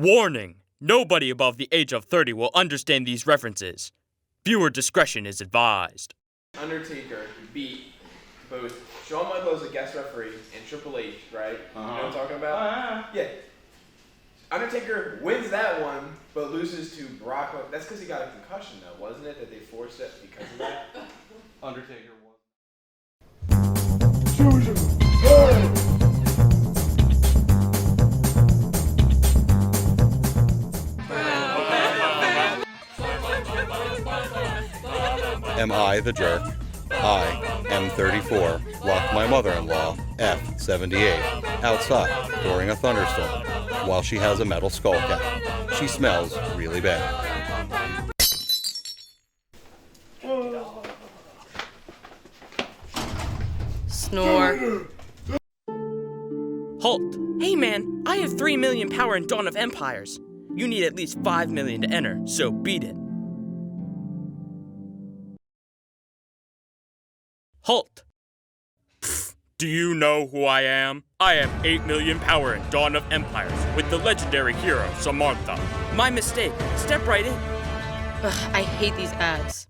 Warning! Nobody above the age of 30 will understand these references. Viewer discretion is advised. Undertaker beat both Shawn Michaels as a guest referee and Triple H, right? You know what I'm talking about? Yeah. Undertaker wins that one, but loses to Brock. That's because he got a concussion, though, wasn't it? That they forced it because of that? Undertaker won. Am I the jerk? I am 34, locked my mother-in-law, F78, outside during a thunderstorm while she has a metal skull cap. She smells really bad. Snore. Halt! Hey man, I have 3 million power in Dawn of Empires. You need at least 5 million to enter, so beat it. Halt! Pfft, do you know who I am? I am 8 million power in Dawn of Empires with the legendary hero, Samantha. My mistake. Step right in. Ugh, I hate these ads.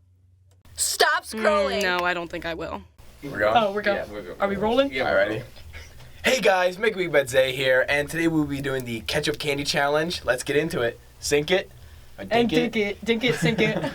Stop scrolling! No, I don't think I will. We're going? Oh, we're going. Yeah, Are we rolling? Yeah, ready? Hey guys, Make Me Bet Zay here, and today we'll be doing the Ketchup Candy Challenge. Let's get into it. Sink it. And dink it. Dink it, sink it.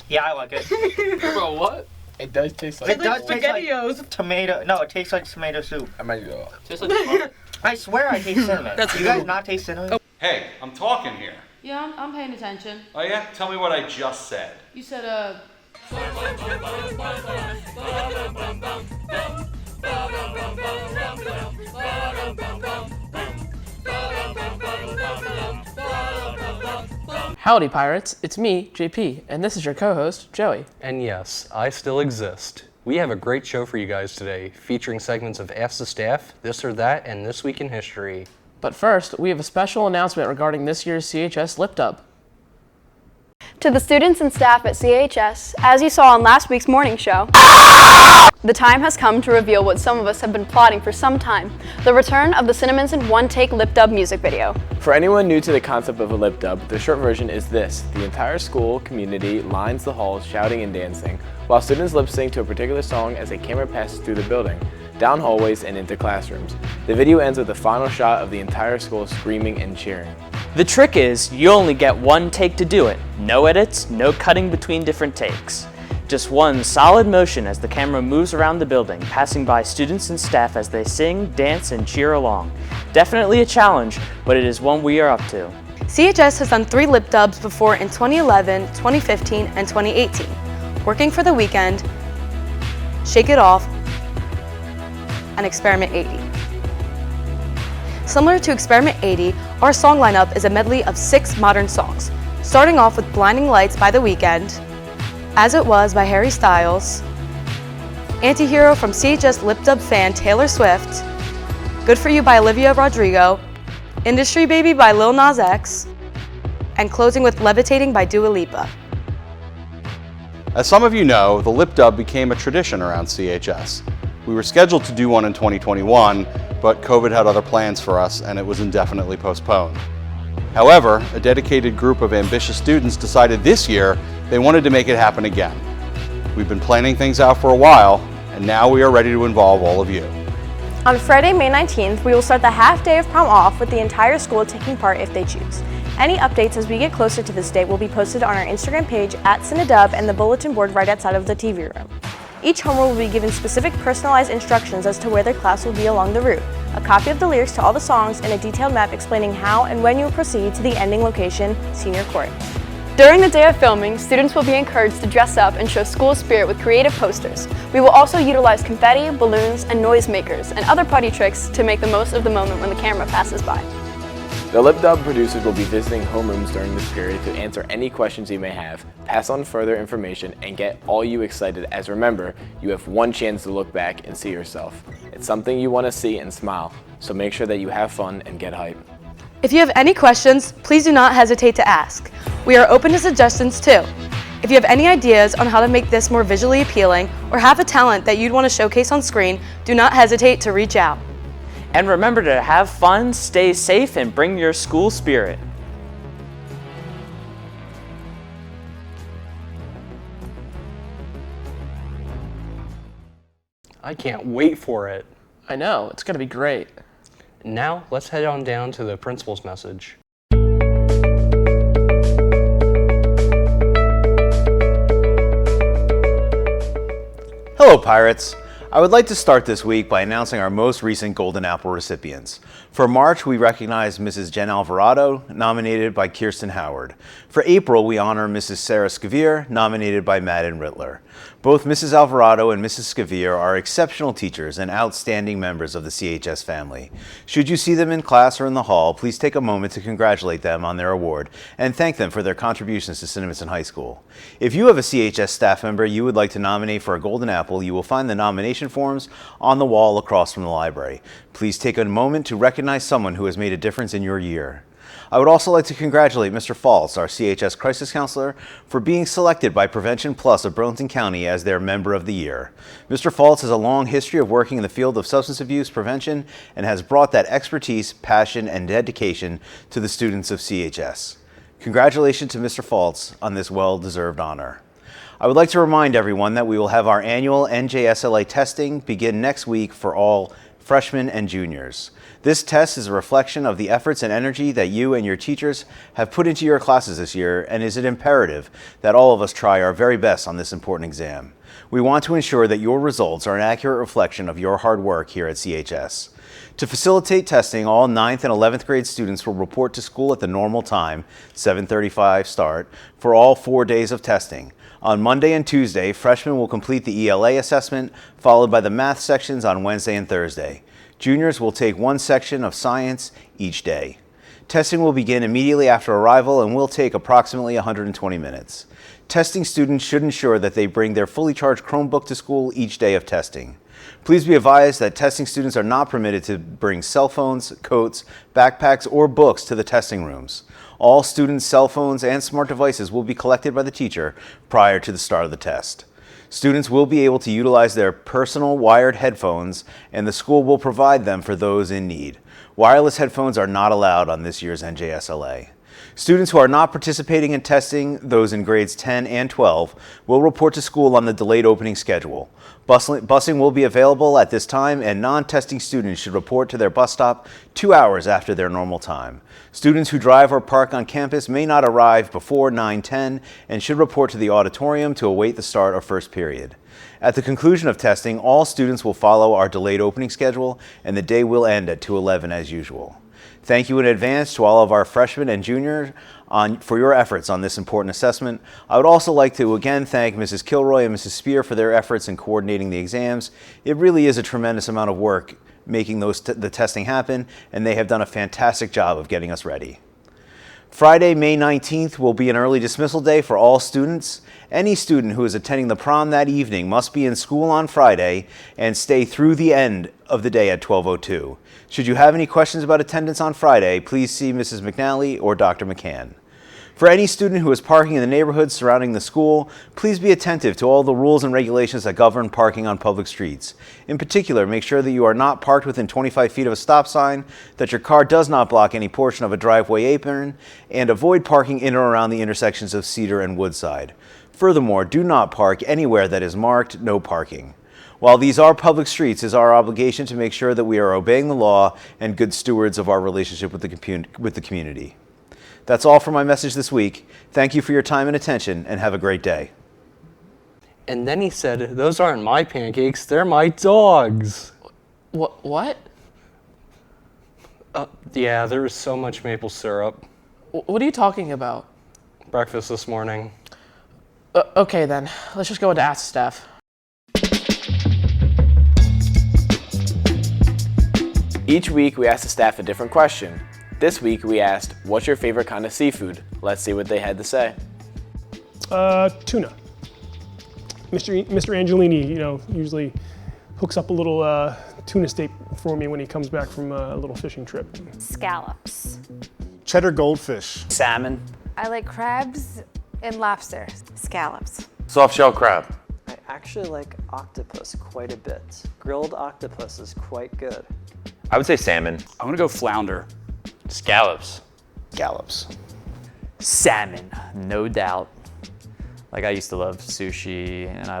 Yeah, I like it. Bro, what? It does taste like... It does taste like SpaghettiOs. tomato. No, it tastes like tomato soup. I might go. Tastes like I swear I taste cinnamon. That's you guys good. not taste cinnamon? Hey, I'm talking here. Yeah, I'm paying attention. Oh yeah? Tell me what I just said. You said, Howdy Pirates, it's me, JP, and this is your co-host, Joey. And yes, I still exist. We have a great show for you guys today, featuring segments of Ask the Staff, This or That, and This Week in History. But first, we have a special announcement regarding this year's CHS Lip Dub. To the students and staff at CHS, as you saw on last week's morning show, the time has come to reveal what some of us have been plotting for some time, the return of the Cinnamons in One Take Lip Dub music video. For anyone new to the concept of a lip dub, the short version is this. The entire school community lines the halls shouting and dancing, while students lip sync to a particular song as a camera passes through the building, down hallways and into classrooms. The video ends with the final shot of the entire school screaming and cheering. The trick is, you only get one take to do it. No edits, no cutting between different takes. Just one solid motion as the camera moves around the building, passing by students and staff as they sing, dance, and cheer along. Definitely a challenge, but it is one we are up to. CHS has done 3 lip dubs before in 2011, 2015, and 2018. Working for the Weekend, Shake It Off, and Experiment 80. Similar to Experiment 80, our song lineup is a medley of 6 modern songs, starting off with Blinding Lights by The Weeknd, As It Was by Harry Styles, Antihero from CHS Lip Dub fan Taylor Swift, Good For You by Olivia Rodrigo, Industry Baby by Lil Nas X, and closing with Levitating by Dua Lipa. As some of you know, the lip dub became a tradition around CHS. We were scheduled to do one in 2021, but COVID had other plans for us and it was indefinitely postponed. However, a dedicated group of ambitious students decided this year they wanted to make it happen again. We've been planning things out for a while, and now we are ready to involve all of you. On Friday, May 19th, we will start the half day of prom off with the entire school taking part if they choose. Any updates as we get closer to this date will be posted on our Instagram page @Cinedub and the bulletin board right outside of the TV room. Each homer will be given specific personalized instructions as to where their class will be along the route, a copy of the lyrics to all the songs, and a detailed map explaining how and when you will proceed to the ending location, Senior Court. During the day of filming, students will be encouraged to dress up and show school spirit with creative posters. We will also utilize confetti, balloons, and noisemakers, and other party tricks to make the most of the moment when the camera passes by. The Lip Dub producers will be visiting homerooms during this period to answer any questions you may have, pass on further information, and get all you excited, as remember, you have one chance to look back and see yourself. It's something you want to see and smile, so make sure that you have fun and get hype. If you have any questions, please do not hesitate to ask. We are open to suggestions too. If you have any ideas on how to make this more visually appealing or have a talent that you'd want to showcase on screen, do not hesitate to reach out. And remember to have fun, stay safe, and bring your school spirit. I can't wait for it. I know, it's gonna be great. Now, let's head on down to the principal's message. Hello, Pirates! I would like to start this week by announcing our most recent Golden Apple recipients. For March, we recognize Mrs. Jen Alvarado, nominated by Kirsten Howard. For April, we honor Mrs. Sarah Scavier, nominated by Madden Rittler. Both Mrs. Alvarado and Mrs. Scavier are exceptional teachers and outstanding members of the CHS family. Should you see them in class or in the hall, please take a moment to congratulate them on their award and thank them for their contributions to Cinnamon High School. If you have a CHS staff member you would like to nominate for a Golden Apple, you will find the nomination forms on the wall across from the library. Please take a moment to recognize someone who has made a difference in your year. I would also like to congratulate Mr. Faltz, our CHS Crisis Counselor, for being selected by Prevention Plus of Burlington County as their Member of the Year. Mr. Faltz has a long history of working in the field of substance abuse prevention and has brought that expertise, passion, and dedication to the students of CHS. Congratulations to Mr. Faltz on this well-deserved honor. I would like to remind everyone that we will have our annual NJSLA testing begin next week for all freshmen and juniors. This test is a reflection of the efforts and energy that you and your teachers have put into your classes this year, and is it imperative that all of us try our very best on this important exam. We want to ensure that your results are an accurate reflection of your hard work here at CHS. To facilitate testing, all 9th and 11th grade students will report to school at the normal time, 7:35 start, for all 4 days of testing. On Monday and Tuesday, freshmen will complete the ELA assessment, followed by the math sections on Wednesday and Thursday. Juniors will take one section of science each day. Testing will begin immediately after arrival and will take approximately 120 minutes. Testing students should ensure that they bring their fully charged Chromebook to school each day of testing. Please be advised that testing students are not permitted to bring cell phones, coats, backpacks, or books to the testing rooms. All students' cell phones and smart devices will be collected by the teacher prior to the start of the test. Students will be able to utilize their personal wired headphones, and the school will provide them for those in need. Wireless headphones are not allowed on this year's NJSLA. Students who are not participating in testing, those in grades 10 and 12, will report to school on the delayed opening schedule. Busing will be available at this time, and non-testing students should report to their bus stop 2 hours after their normal time. Students who drive or park on campus may not arrive before 9:10 and should report to the auditorium to await the start of first period. At the conclusion of testing, all students will follow our delayed opening schedule, and the day will end at 2:11 as usual. Thank you in advance to all of our freshmen and juniors for your efforts on this important assessment. I would also like to again thank Mrs. Kilroy and Mrs. Spear for their efforts in coordinating the exams. It really is a tremendous amount of work making the testing happen, and they have done a fantastic job of getting us ready. Friday, May 19th will be an early dismissal day for all students. Any student who is attending the prom that evening must be in school on Friday and stay through the end of the day at 12:02. Should you have any questions about attendance on Friday, please see Mrs. McNally or Dr. McCann. For any student who is parking in the neighborhoods surrounding the school, please be attentive to all the rules and regulations that govern parking on public streets. In particular, make sure that you are not parked within 25 feet of a stop sign, that your car does not block any portion of a driveway apron, and avoid parking in or around the intersections of Cedar and Woodside. Furthermore, do not park anywhere that is marked no parking. While these are public streets, it is our obligation to make sure that we are obeying the law and good stewards of our relationship with the community. That's all for my message this week. Thank you for your time and attention, and have a great day. And then he said, "Those aren't my pancakes, they're my dog's." What? Yeah, there was so much maple syrup. What are you talking about? Breakfast this morning. Okay then, let's just go into Ask Staff. Each week we ask the staff a different question. This week we asked, what's your favorite kind of seafood? Let's see what they had to say. Tuna. Mr. Angelini, usually hooks up a little tuna steak for me when he comes back from a little fishing trip. Scallops. Cheddar goldfish. Salmon. I like crabs, And lobster. Scallops. Soft shell crab. I actually like octopus quite a bit. Grilled octopus is quite good. I would say salmon. I'm gonna go flounder. Scallops. Scallops. Salmon, no doubt. Like, I used to love sushi, and I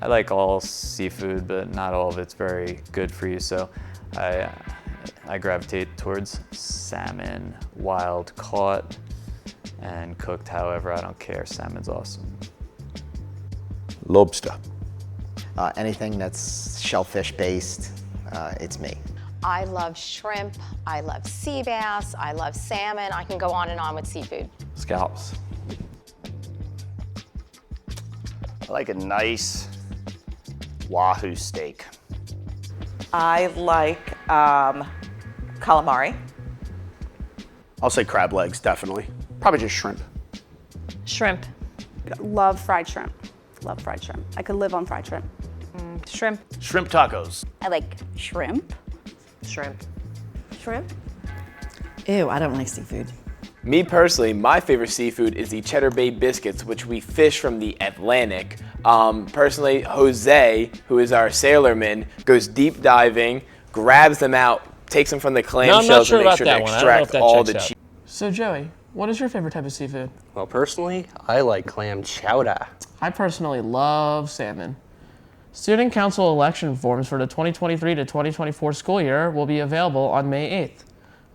like all seafood, but not all of it's very good for you. So I gravitate towards salmon, wild caught and cooked. However, I don't care. Salmon's awesome. Lobster. Anything that's shellfish based, it's me. I love shrimp, I love sea bass, I love salmon. I can go on and on with seafood. Scallops. I like a nice wahoo steak. I like calamari. I'll say crab legs, definitely. Probably just shrimp. Shrimp. Love fried shrimp. Love fried shrimp. I could live on fried shrimp. Shrimp. Shrimp tacos. I like shrimp. Shrimp. Shrimp? Ew, I don't like seafood. Me personally, my favorite seafood is the Cheddar Bay biscuits, which we fish from the Atlantic. Personally, Jose, who is our sailorman, goes deep diving, grabs them out, takes them from the clamshells and makes sure to extract all the cheese. So Joey, what is your favorite type of seafood? Well, personally, I like clam chowder. I personally love salmon. Student council election forms for the 2023 to 2024 school year will be available on May 8th.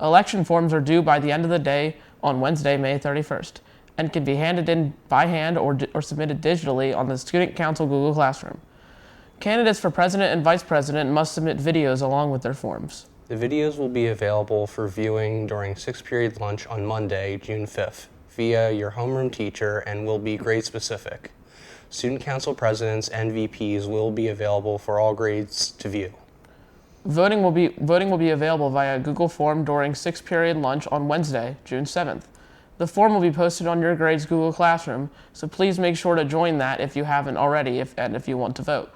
Election forms are due by the end of the day on Wednesday, May 31st, and can be handed in by hand or submitted digitally on the Student Council Google Classroom. Candidates for president and vice president must submit videos along with their forms. The videos will be available for viewing during 6th period lunch on Monday, June 5th, via your homeroom teacher and will be grade specific. Student council presidents and VPs will be available for all grades to view. Voting will be available via Google Form during 6th period lunch on Wednesday, June 7th. The form will be posted on your grade's Google Classroom, so please make sure to join that if you haven't already if you want to vote.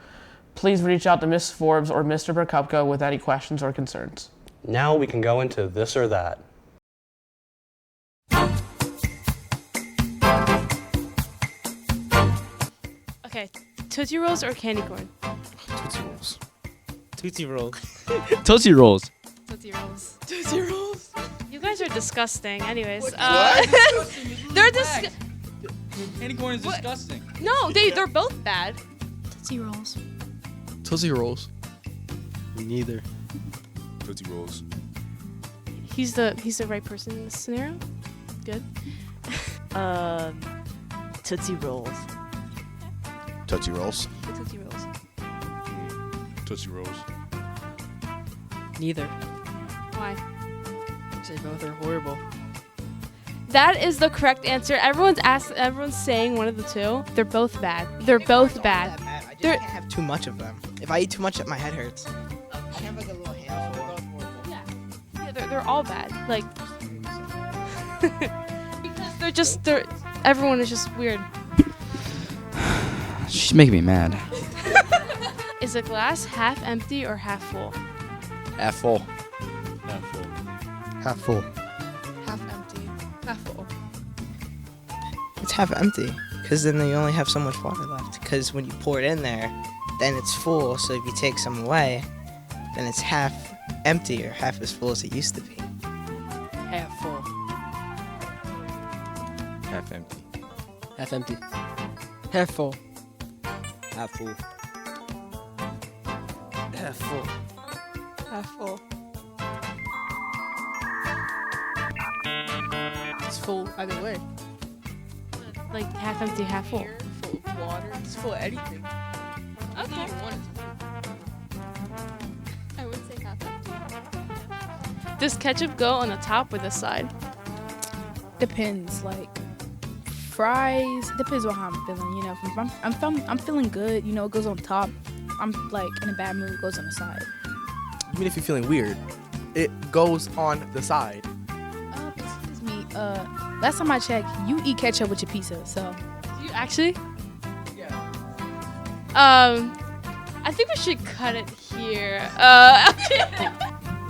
Please reach out to Ms. Forbes or Mr. Prokopko with any questions or concerns. Now we can go into this or that. Okay, Tootsie Rolls or candy corn? Tootsie Rolls. Tootsie Rolls. Tootsie Rolls. Tootsie Rolls. Tootsie Rolls. You guys are disgusting. Anyways, What? they're disgusting. Candy corn is disgusting. No, they're both bad. Tootsie Rolls. Tootsie Rolls. Me neither. Tootsie Rolls. He's the right person in this scenario. Good. Tootsie Rolls. Tootsie Rolls. Tootsie Rolls. Tootsie Rolls. Neither. Why? They both are horrible. That is the correct answer. Everyone's saying one of the two. They're both bad. They're both bad. I can't have too much of them. If I eat too much, my head hurts. I have like a little handful. Yeah, they're all bad. Like because everyone is just weird. She's making me mad. Is a glass half empty or half full? Half full. Half full. Half full. Half empty. Half full. It's half empty, because then you only have so much water left. Because when you pour it in there, then it's full. So if you take some away, then it's half empty or half as full as it used to be. Half full. Half empty. Half empty. Half full. Half full. Half full. Half full. It's full either way. Like half empty, half full. Full of water. It's full of anything. Okay. I would say half empty. Does ketchup go on the top or the side? Depends. Like fries. Depends on how I'm feeling. You know, if I'm feeling good. You know, it goes on top. I'm like in a bad mood. It goes on the side. I mean, if you're feeling weird, it goes on the side. Excuse me. Last time I checked, you eat ketchup with your pizza. So. You actually? Yeah. I think we should cut it here.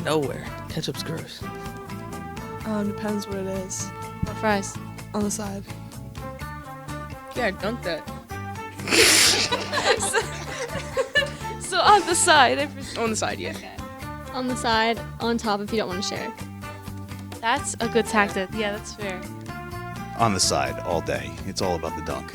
Nowhere. Ketchup's gross. Depends what it is. What fries? On the side. Yeah, dunk that. So on the side. On the side, yeah. On the side, on top if you don't want to share. That's a good tactic. Yeah, that's fair. On the side all day. It's all about the dunk.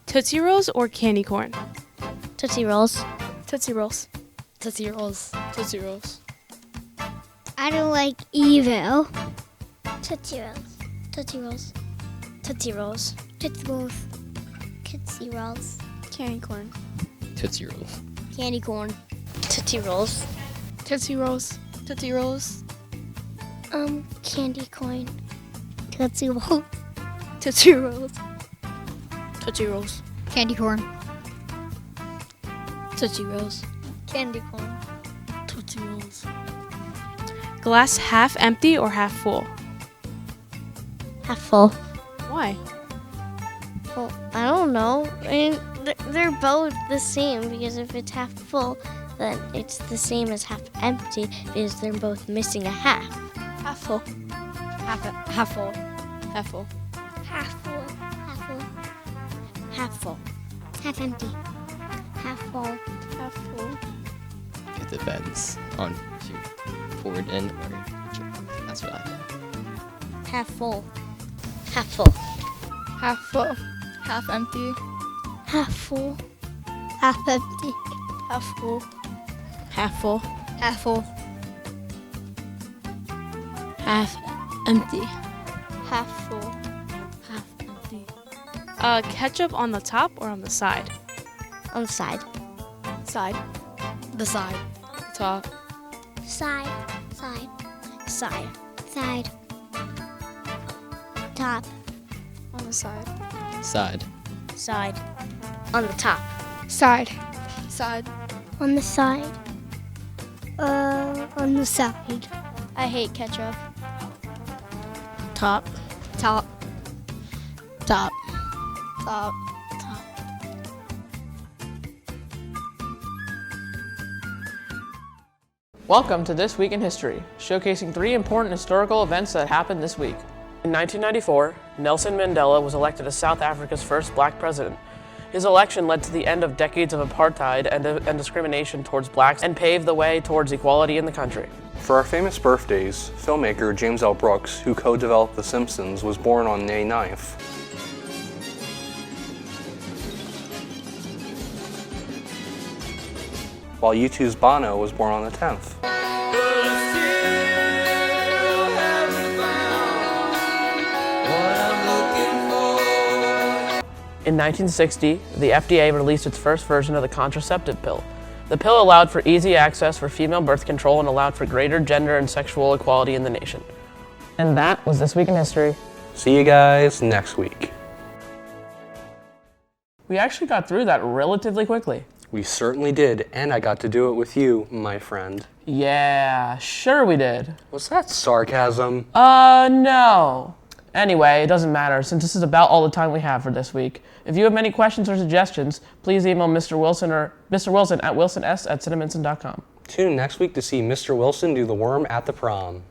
Tootsie Rolls or candy corn? Tootsie Rolls. Tootsie Rolls. Tootsie Rolls. Tootsie Rolls. I don't like either. Tootsie Rolls. Tootsie Rolls. Tootsie Rolls. Tootsie Rolls. Tootsie Rolls. Candy corn. Tootsie Rolls. Candy corn. Tootsie Rolls. Tootsie Rolls. Tootsie Rolls. Candy corn. Tootsie Rolls. Tootsie Rolls. Tootsie Rolls. Candy corn. Tootsie Rolls. Candy corn. Tootsie Rolls. Glass half empty or half full? Half full. Why? Well, I don't know. I mean, they're both the same because if it's half full, then it's the same as half empty because they're both missing a half. Half full. Half full. Half full. Half full. Half full. Half full. Half empty. Half full. Half full. It depends on if you pour it in or that's what I think. Half full. Half full. Half full. Half empty. Half full. Half empty. Half full. Half full. Half full. Half empty. Half full. Half empty. Ketchup on the top or on the side? On the side. Side. The side. Top. Side. Side. Side. Side. Top. On the side. Side. Side. On the top. Side. Side. On the side. On the side. I hate ketchup. Top. Top. Top. Top. Top. Welcome to This Week in History, showcasing 3 important historical events that happened this week. In 1994, Nelson Mandela was elected as South Africa's first black president. His election led to the end of decades of apartheid and discrimination towards blacks and paved the way towards equality in the country. For our famous birthdays, filmmaker James L. Brooks, who co-developed The Simpsons, was born on May 9th. While U2's Bono was born on the 10th. In 1960, the FDA released its first version of the contraceptive pill. The pill allowed for easy access for female birth control and allowed for greater gender and sexual equality in the nation. And that was This Week in History. See you guys next week. We actually got through that relatively quickly. We certainly did, and I got to do it with you, my friend. Yeah, sure we did. Was that sarcasm? No. Anyway, it doesn't matter since this is about all the time we have for this week. If you have any questions or suggestions, please email Mr. Wilson or Mr. Wilson at wilsons@cineminson.com. Tune in next week to see Mr. Wilson do the worm at the prom.